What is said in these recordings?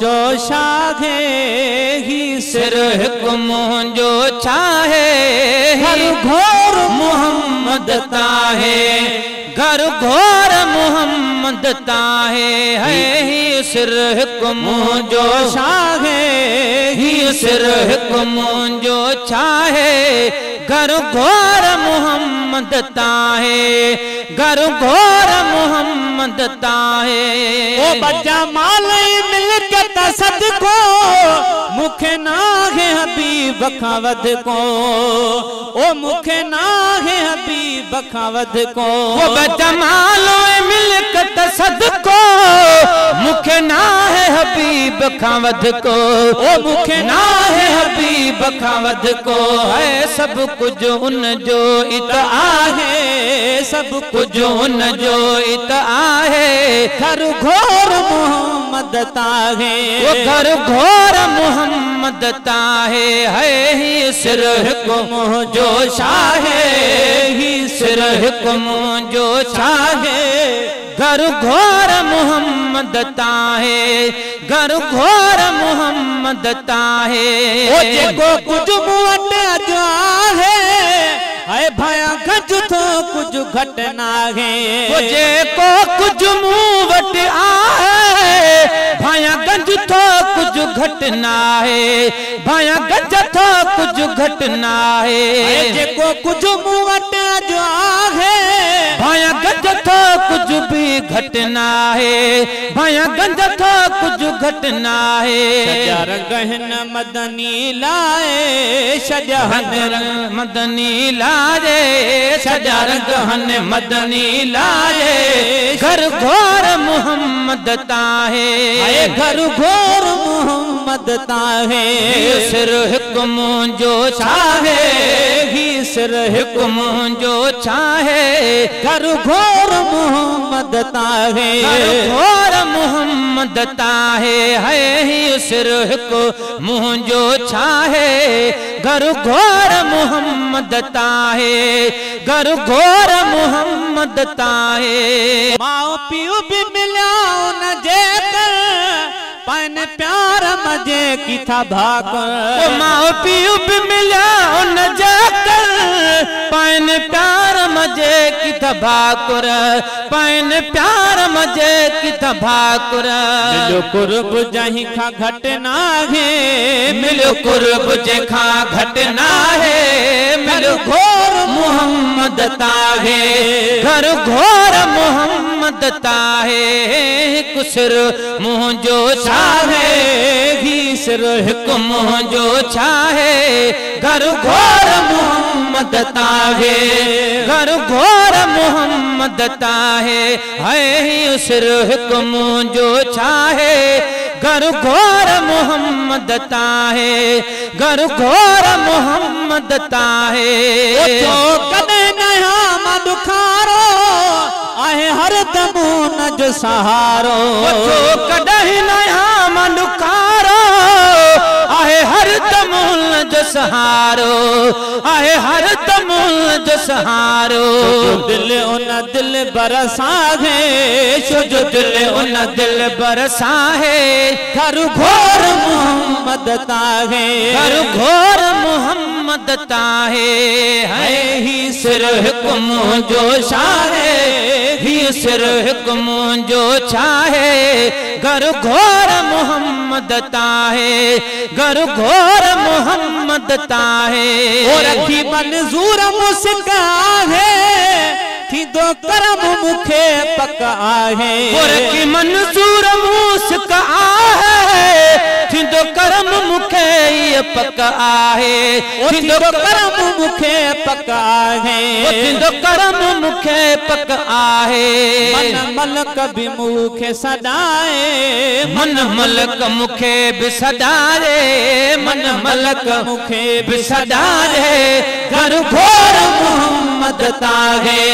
जो शाहे ही सिरह को जो चाहे हर घोर मोहम्मद ताहे घर घोर मोहम्मद ताहे है ही सिरह को जो शाहे ही सिरह को जो चाहे घर घोर मोहम्मद ताहे घर घोर मोहम्मद ताहे ओ बच्चा माले मिल के तसदको मुखे नाहे हबीब खावद को ओ मुखे नाहे हबीब खावद को ओ बच्चा मालो मिल के तसदको मुखे नाहे हबीब खावद को ओ मुखे नाहे हबीब खावद को है सब कुछ उन जो इत आहे सब कुछ उन जो इत आहे घर घोर मोहम्मद ताहे वो घर घोर मोहम्मद ताहे है ही सिरह को जो शाहे ही सिरह को जो चाहे घर घोर मोहम्मद ताहे घर घोर मोहम्मद ताहे ओ जेको कुछ मुवट अजा है भाया गज तो कुछ घटना है वो जेको कुछ मुवट आहे भाया गंज तो कुछ घटना है भाया गंज तो कुछ घटना है जेको कुछ मुवट जो आहे भाया गंज तो कुछ भी घटना है भाया गंज तो कुछ घटना है शजर गहन मदनी लाए शजहन मदनी लाए शजर गहन मदनी लाए घर घोर मोहम्मद ताहे घर घोर मोहम्मद ताहे सिरह को जो चाहे ही सिरह को जो चाहे घर घोर मोहम्मद ताहे घोर मोहम्मद ताहे है ही सिरह को जो चाहे घर घोर मोहम्मद ताहे घर घोर मोहम्मद ताहे माओ पियो भी मिला न जेकर पान प्यार मजे की था भाकर माओ पियो भी मिला न जेकर पान प्यार मजे की था भाकर पान प्यार मजे की था भाकर मिलो कुर्ब जहीं खा घटना है मिलो कुर्ब जे खा घटना है मिलो घोर मोहम्मद ताहे घर घोर मोहम्मद ताहे कुसर मुँह जो चाहे ही सिरह को मुँह जो चाहे घर घोर मोहम्मद ताहे घर घोर मोहम्मद ताहे है ही सिरह को मुँह जो चाहे घर घोर मोहम्मद ताहे घर घोर मोहम्मद ताहे जो कदे नया मधुखारो आहे हर दमो न जो सहारो जो कदे नया मधुखारो आहे हर दमो न जो सहारो आहे हर दमो जो सहारो दिल उन दिल बरसा है जो दिल उन दिल बरसा है घर घोर मोहम्मद ताहे घर घोर मोहम्मद ताहे है ही सिरह को जो चाहे ही सिरह को जो चाहे घर घोर मोहम्मद ताहे घर घोर मोहम्मद ताहे और रखी मंजूर मुस्का है थी दो करम मुखे पक आहे और की मंजूर मुस्का आहे थी दो करम मुखे ये पक आहे थी दो करम मुखे पक आहे थी दो करम मुखे पक आहे मन मलक भी मुखे सदाए मन मलक मुखे भी सदाए मन मलक मुखे भी सदाए घर घोर मोहम्मद ताहे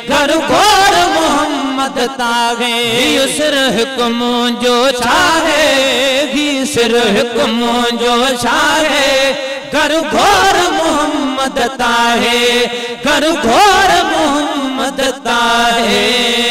घर घोर मोहम्मद ताहे सिरह को जो चाहे सिरह को जो चाहे घर घोर मोहम्मद ताहे, घर घोर मोहम्मद ताहे।